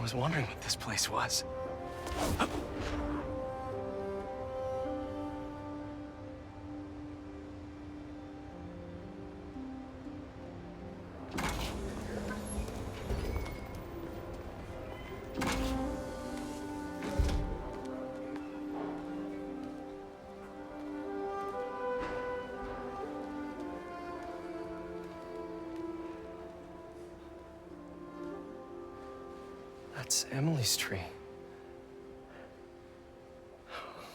was wondering what this place was. That's Emily's tree.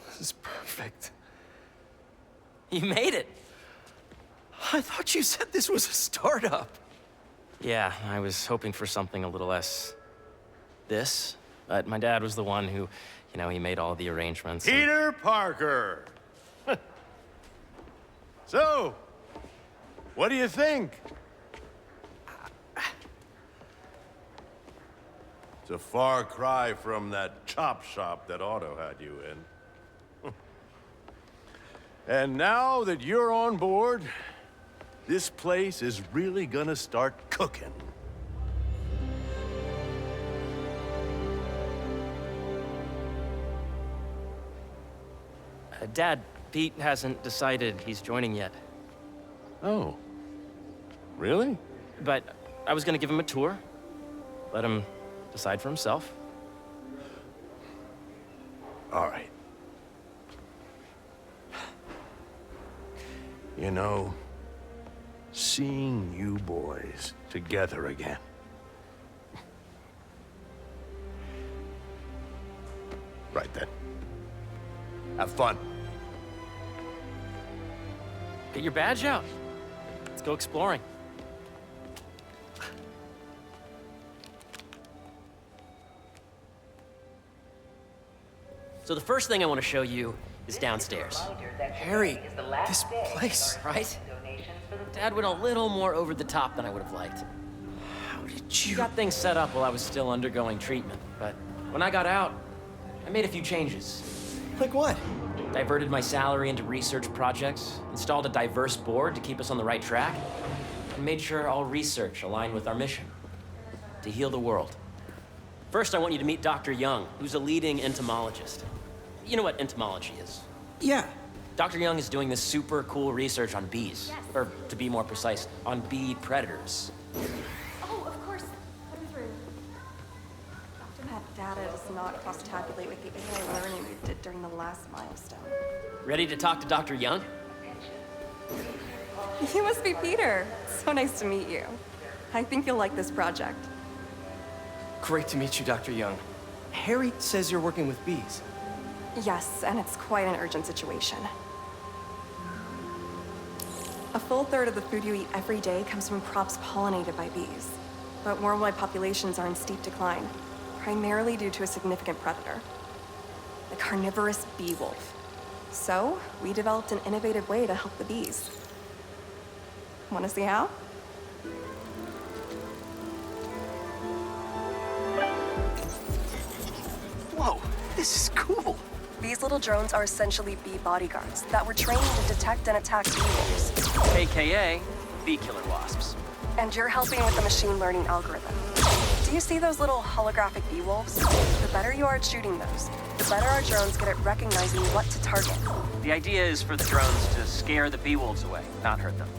This is perfect. You made it! I thought you said this was a startup. Yeah, I was hoping for something a little less... this, but my dad was the one who, he made all the arrangements. Peter Parker! So, what do you think? It's a far cry from that chop shop that Otto had you in. And now that you're on board, this place is really gonna start cooking. Dad, Pete hasn't decided he's joining yet. Oh. Really? But I was gonna give him a tour. Let him decide for himself. All right. You know, seeing you boys together again. Right then. Have fun. Get your badge out. Let's go exploring. So the first thing I want to show you is downstairs. Harry, this place. Right? Dad went a little more over the top than I would have liked. How did He you... got things set up while I was still undergoing treatment, but when I got out, I made a few changes. Like what? Diverted my salary into research projects, installed a diverse board to keep us on the right track, and made sure all research aligned with our mission, to heal the world. First, I want you to meet Dr. Young, who's a leading entomologist. You know what entomology is? Yeah. Dr. Young is doing this super cool research on bees, or to be more precise, on bee predators. Oh, of course. Put him through. That data does not cross-tabulate with the AI learning we did during the last milestone. Ready to talk to Dr. Young? You must be Peter. So nice to meet you. I think you'll like this project. Great to meet you, Dr. Young. Harry says you're working with bees. Yes, and it's quite an urgent situation. A full third of the food you eat every day comes from crops pollinated by bees. But worldwide populations are in steep decline, primarily due to a significant predator, the carnivorous bee wolf. So, we developed an innovative way to help the bees. Want to see how? Whoa, this is cool. These little drones are essentially bee bodyguards that were trained to detect and attack bee wolves. AKA bee killer wasps. And you're helping with the machine learning algorithm. Do you see those little holographic bee wolves? The better you are at shooting those, the better our drones get at recognizing what to target. The idea is for the drones to scare the bee wolves away, not hurt them.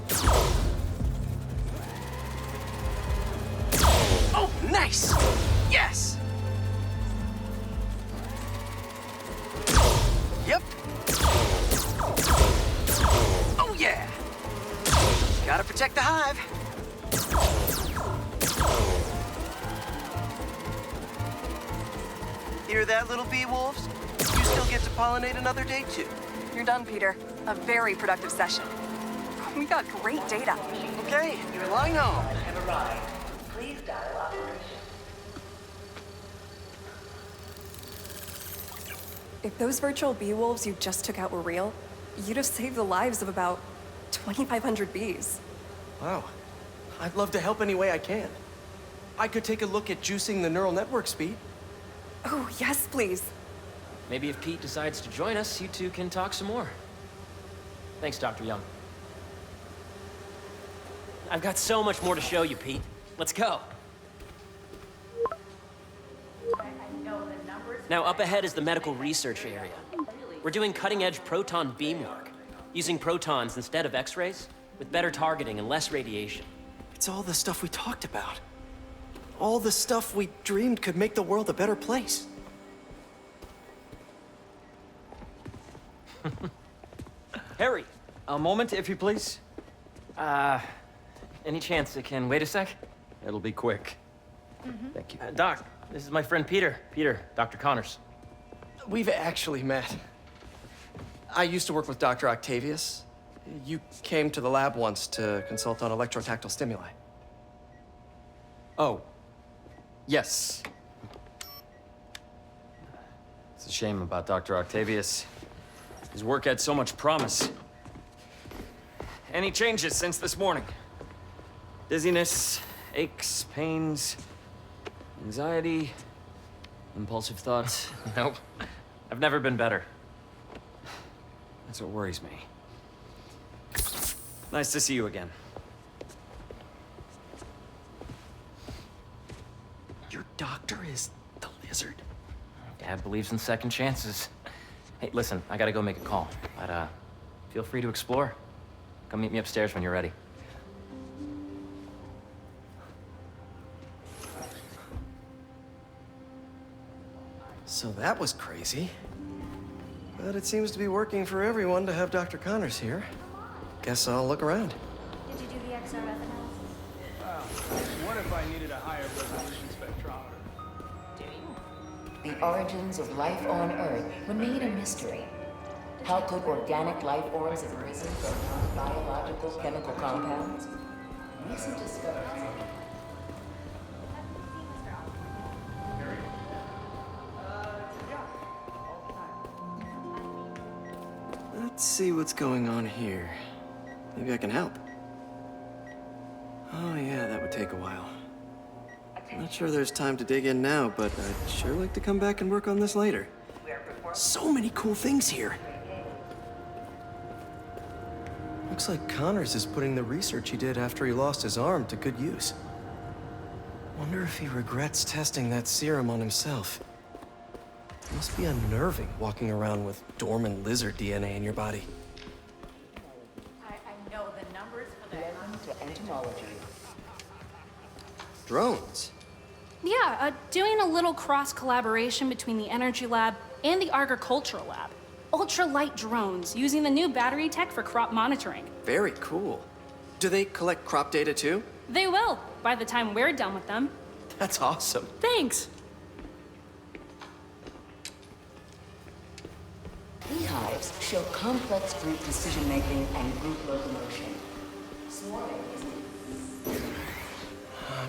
Oh, nice! Yes! Yep. Oh, yeah! Gotta protect the hive. Hear that, little bee wolves? You still get to pollinate another day, too. You're done, Peter. A very productive session. We got great data. Okay, you're flying home. Have arrived. Please dial operation. If those virtual bee wolves you just took out were real, you'd have saved the lives of about 2,500 bees. Wow. I'd love to help any way I can. I could take a look at juicing the neural network speed. Oh, yes, please. Maybe if Pete decides to join us, you two can talk some more. Thanks, Dr. Young. I've got so much more to show you, Pete. Let's go. Now, up ahead is the medical research area. We're doing cutting-edge proton beam work, using protons instead of X-rays, with better targeting and less radiation. It's all the stuff we talked about. All the stuff we dreamed could make the world a better place. Harry, A moment, if you please. any chance it can wait a sec? It'll be quick. Thank you. Doc, this is my friend Peter. Peter, Dr. Connors. We've actually met. I used to work with Dr. Octavius. You came to the lab once to consult on electrotactile stimuli. Oh. Yes. It's a shame about Dr. Octavius. His work had so much promise. Any changes since this morning? Dizziness, aches, pains, anxiety, impulsive thoughts. Nope. I've never been better. That's what worries me. Nice to see you again. Your doctor is the lizard. Dad believes in second chances. Hey, listen, I gotta go make a call, but feel free to explore. Come meet me upstairs when you're ready. So that was crazy. But it seems to be working for everyone to have Dr. Connors here. Guess I'll look around. Did you do the XRF analysis? What if I needed a higher resolution spectrometer? The origins of life on Earth remain a mystery. How could organic life forms have arisen from non-biological chemical compounds? Recent discoveries. Let's see what's going on here. Maybe I can help. Oh yeah, that would take a while. Not sure there's time to dig in now, but I'd sure like to come back and work on this later. So many cool things here. Looks like Connors is putting the research he did after he lost his arm to good use. Wonder if he regrets testing that serum on himself. It must be unnerving walking around with dormant lizard DNA in your body. I know the numbers for that. Welcome to entomology. Drones? Yeah, doing a little cross-collaboration between the Energy Lab and the Agricultural Lab. Ultralight drones, using the new battery tech for crop monitoring. Very cool. Do they collect crop data too? They will, by the time we're done with them. That's awesome. Thanks. Beehives show complex group decision-making and group locomotion. Swarming is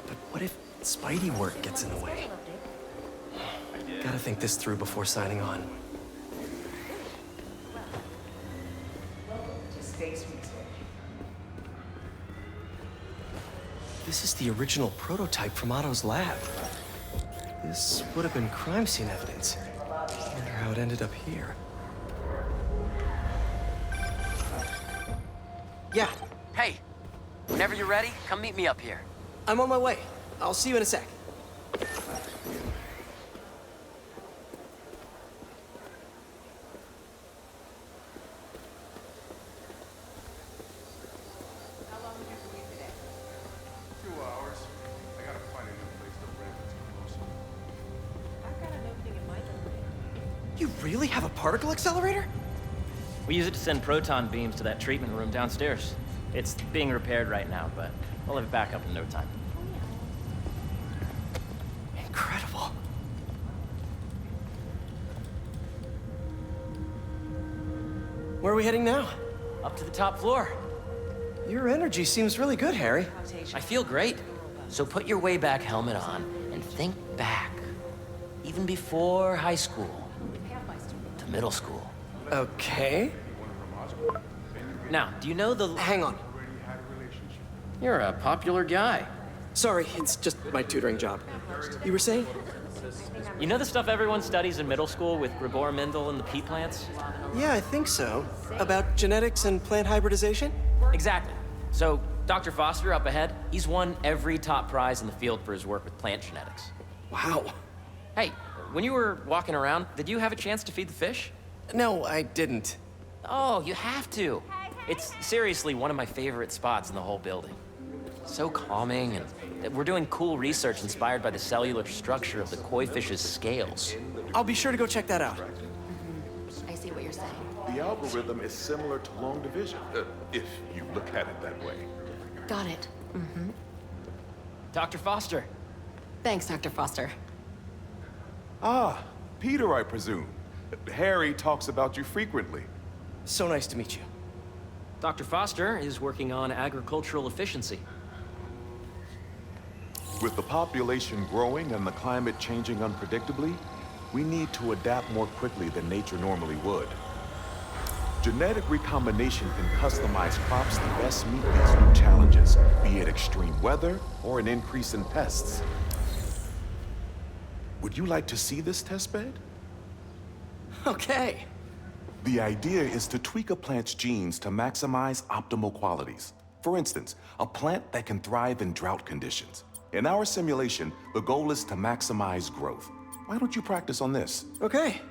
But what if Spidey work gets in the way? Gotta think this through before signing on. welcome to space research. This is the original prototype from Otto's lab. This would have been crime scene evidence. Wonder how it ended up here. Yeah, Hey, whenever you're ready, come meet me up here. I'm on my way. I'll see you in a sec. How long would you commute today? 2 hours. I gotta find a new place to rent that's closer. I've got an opening in my domain. You really have a particle accelerator? We use it to send proton beams to that treatment room downstairs. It's being repaired right now, but we'll have it back up in no time. Incredible. Where are we heading now? Up to the top floor. Your energy seems really good, Harry. I feel great. So put your way back helmet on and think back. Even before high school. To middle school. Okay. Now, do you know the... Hang on. You're a popular guy. Sorry, it's just my tutoring job. You were saying? You know the stuff everyone studies in middle school with Gregor Mendel and the pea plants? Yeah, I think so. About genetics and plant hybridization? Exactly. So, Dr. Foster up ahead, he's won every top prize in the field for his work with plant genetics. Wow. Hey, when you were walking around, did you have a chance to feed the fish? No, I didn't. Oh, you have to. It's seriously one of my favorite spots in the whole building. So calming, and we're doing cool research inspired by the cellular structure of the koi fish's scales. I'll be sure to go check that out. I see what you're saying. The algorithm is similar to long division, if you look at it that way. Got it. Dr. Foster. Thanks, Dr. Foster. Ah, Peter, I presume. Harry talks about you frequently. So nice to meet you. Dr. Foster is working on agricultural efficiency. With the population growing and the climate changing unpredictably, we need to adapt more quickly than nature normally would. Genetic recombination can customize crops to best meet these new challenges, be it extreme weather or an increase in pests. Would you like to see this testbed? Okay. The idea is to tweak a plant's genes to maximize optimal qualities. For instance, a plant that can thrive in drought conditions. In our simulation, the goal is to maximize growth. Why don't you practice on this? Okay.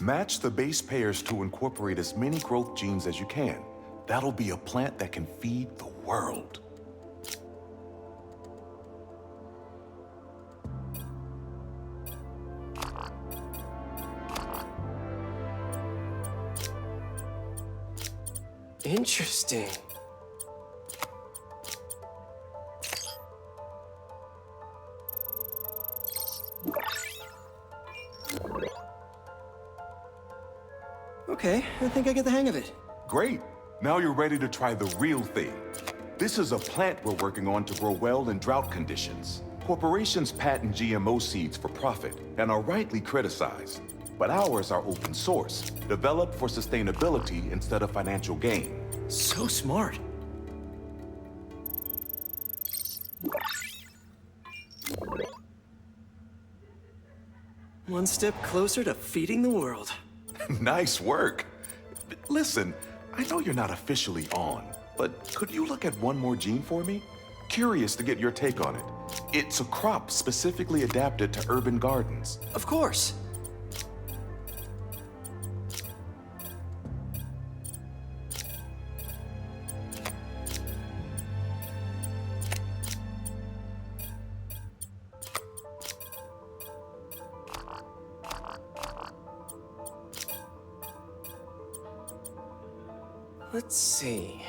Match the base pairs to incorporate as many growth genes as you can. That'll be a plant that can feed the world. Interesting. Okay, I think I get the hang of it. Great. Now you're ready to try the real thing. This is a plant we're working on to grow well in drought conditions. Corporations patent GMO seeds for profit and are rightly criticized. But ours are open source, developed for sustainability instead of financial gain. So smart. One step closer to feeding the world. Nice work. Listen, I know you're not officially on, but could you look at one more gene for me? Curious to get your take on it. It's a crop specifically adapted to urban gardens. Of course. Let's see.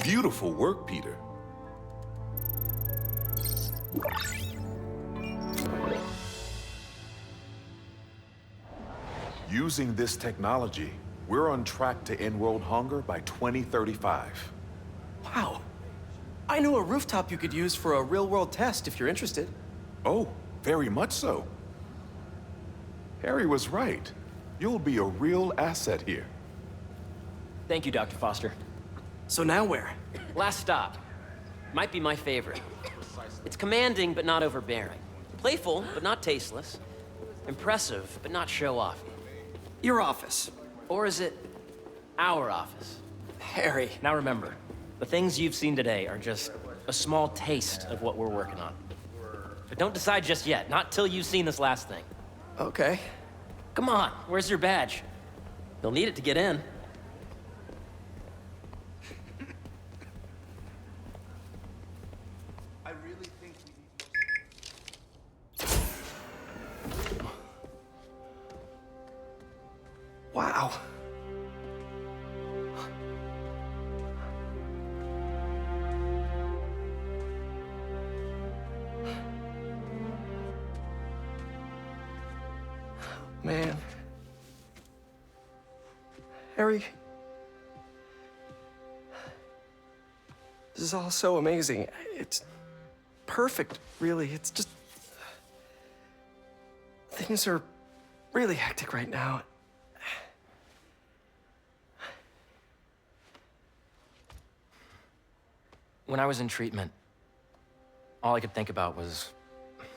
Beautiful work, Peter. Using this technology, we're on track to end world hunger by 2035. Wow. I know a rooftop you could use for a real-world test if you're interested. Oh, Very much so. Harry was right. You'll be a real asset here. Thank you, Dr. Foster. So now where? Last stop. Might be my favorite. It's commanding, but not overbearing. Playful, but not tasteless. Impressive, but not show-off. Your office. Or is it our office? Harry. Now remember, the things you've seen today are just a small taste of what we're working on. But don't decide just yet, not till you've seen this last thing. Okay. Come on, where's your badge? You'll need it to get in. I really think we need Wow. Man. Harry. This is all so amazing. It's perfect, really. It's just... Things are really hectic right now. When I was in treatment, all I could think about was,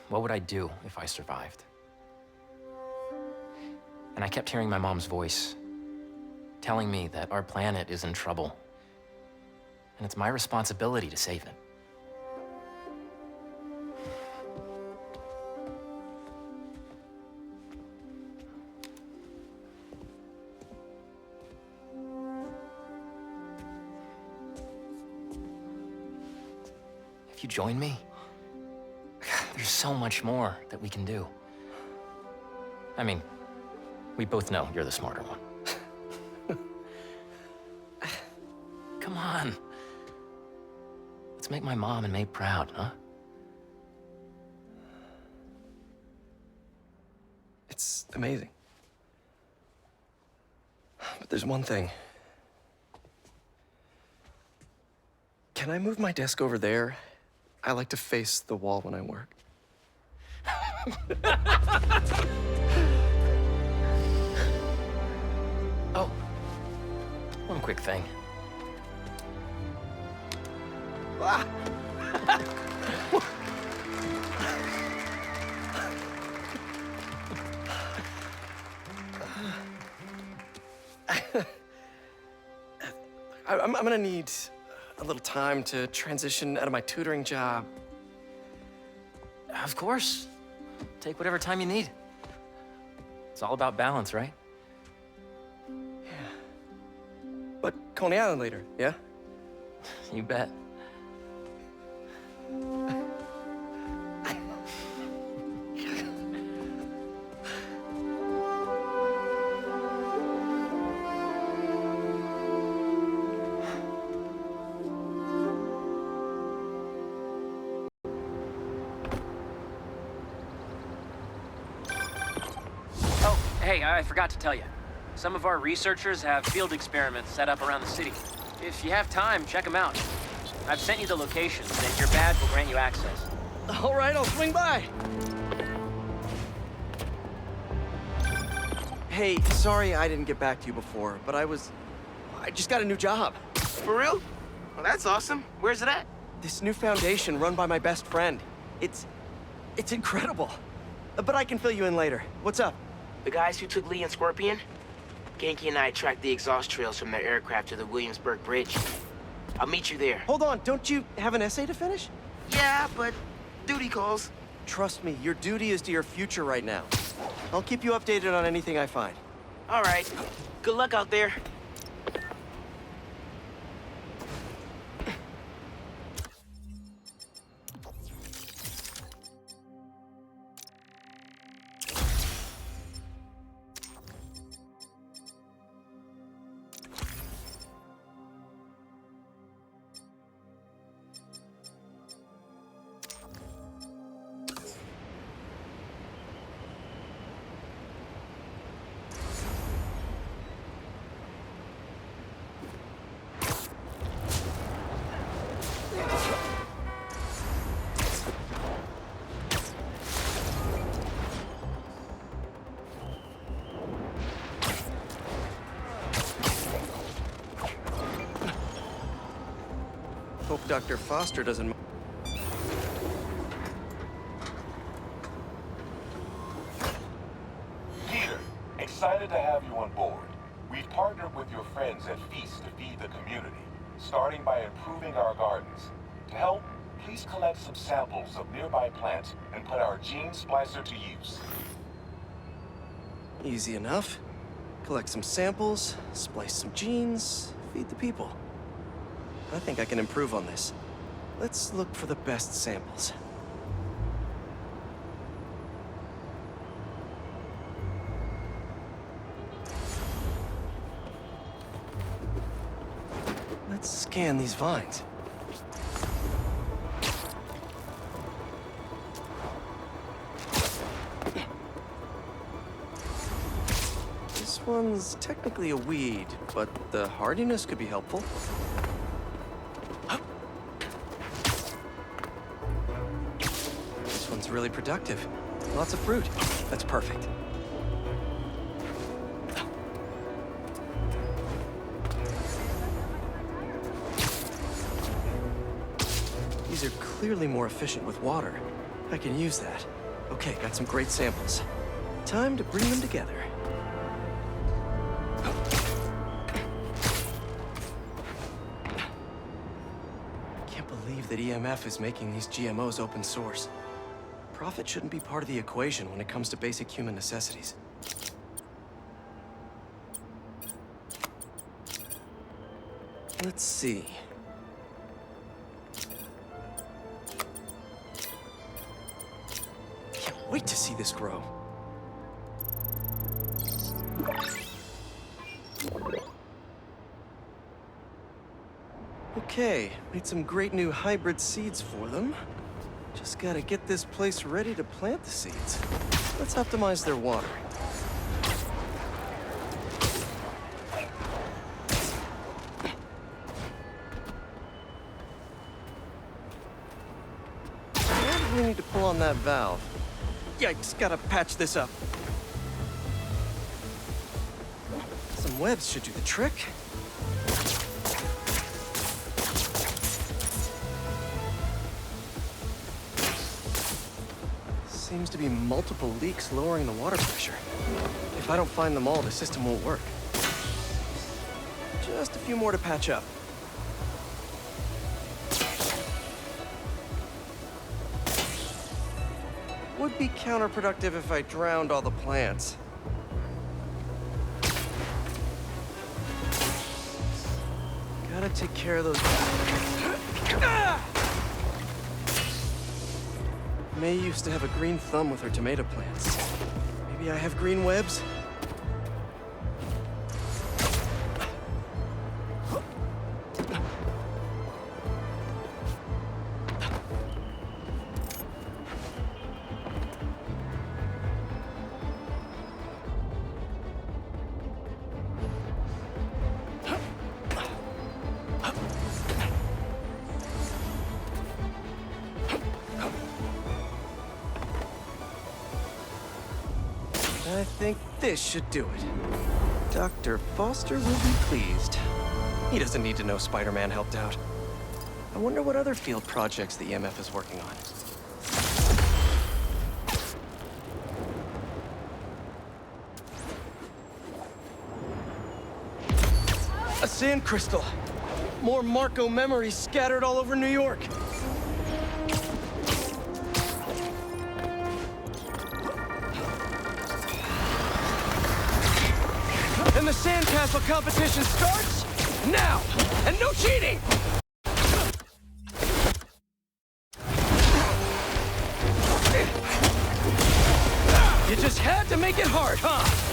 what would I do if I survived? And I kept hearing my mom's voice, telling me that our planet is in trouble, and it's my responsibility to save it. If you join me, there's so much more that we can do. I mean, we both know you're the smarter one. Come on. Let's make my mom and May proud, huh? It's amazing. But there's one thing. Can I move my desk over there? I like to face the wall when I work. Oh, one quick thing. Ah. I'm gonna need a little time to transition out of my tutoring job. Of course. Take whatever time you need. It's all about balance, right? But Coney Island later, yeah? You bet. Oh, hey, I forgot to tell you. Some of our researchers have field experiments set up around the city. If you have time, check them out. I've sent you the locations, and your badge will grant you access. All right, I'll swing by. Hey, sorry I didn't get back to you before, but I just got a new job. For real? Well, that's awesome. Where's it at? This new foundation run by my best friend. It's incredible. But I can fill you in later. What's up? The guys who took Lee and Scorpion? Genki and I tracked the exhaust trails from their aircraft to the Williamsburg Bridge. I'll meet you there. Hold on, don't you have an essay to finish? Yeah, but duty calls. Trust me, your duty is to your future right now. I'll keep you updated on anything I find. All right. Good luck out there. Hope Dr. Foster doesn't... Peter, excited to have you on board. We've partnered with your friends at Feast to feed the community, starting by improving our gardens. To help, please collect some samples of nearby plants and put our gene splicer to use. Easy enough. Collect some samples, splice some genes, feed the people. I think I can improve on this. Let's look for the best samples. Let's scan these vines. This one's technically a weed, but the hardiness could be helpful. This one's really productive. Lots of fruit. That's perfect. These are clearly more efficient with water. I can use that. Okay, got some great samples. Time to bring them together. Can't believe that EMF is making these GMOs open source. Profit shouldn't be part of the equation when it comes to basic human necessities. Let's see. Can't wait to see this grow. Okay, made some great new hybrid seeds for them. Just gotta get this place ready to plant the seeds. Let's optimize their watering. Why do we need to pull on that valve? Yikes, gotta patch this up. Some webs should do the trick. Seems to be multiple leaks lowering the water pressure. If I don't find them all, the system won't work. Just a few more to patch up. Would be counterproductive if I drowned all the plants. Gotta take care of those... May used to have a green thumb with her tomato plants. Maybe I have green webs? I think this should do it. Dr. Foster will be pleased. He doesn't need to know Spider-Man helped out. I wonder what other field projects the EMF is working on. A sand crystal. More Marco memories scattered all over New York. And the sandcastle competition starts now! And no cheating! You just had to make it hard, huh?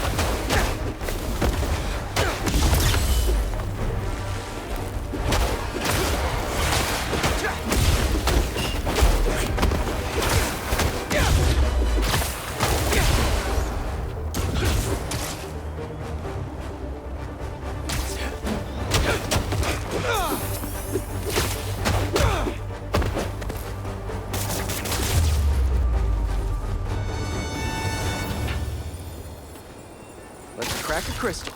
Let's crack a crystal.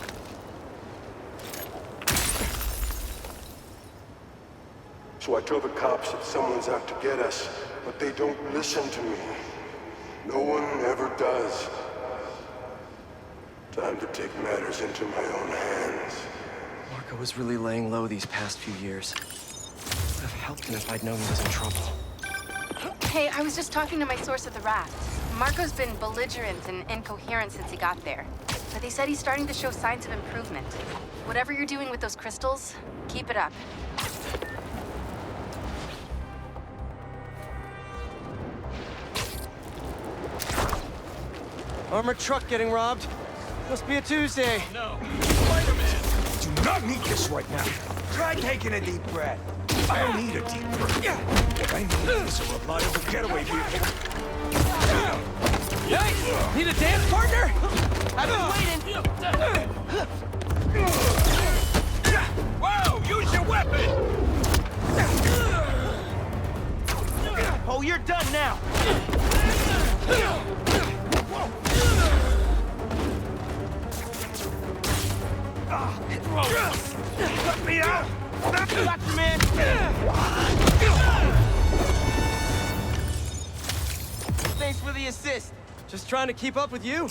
So I tell the cops that someone's out to get us, but they don't listen to me. No one ever does. Time to take matters into my own hands. Marco was really laying low these past few years. Would have helped him if I'd known he was in trouble. Hey, I was just talking to my source at the raft. Marco's been belligerent and incoherent since he got there. But they said he's starting to show signs of improvement. Whatever you're doing with those crystals, keep it up. Armored truck getting robbed. Must be a Tuesday. No. Spider-Man! Do not need this right now. Try taking a deep breath. I don't need a deep breath. What I need is a reliable getaway vehicle. Hey! Need a dance partner? I've been waiting. Whoa! Use your weapon! Oh, you're done now. Let me out! Gotcha, man. Thanks for the assist. Just trying to keep up with you.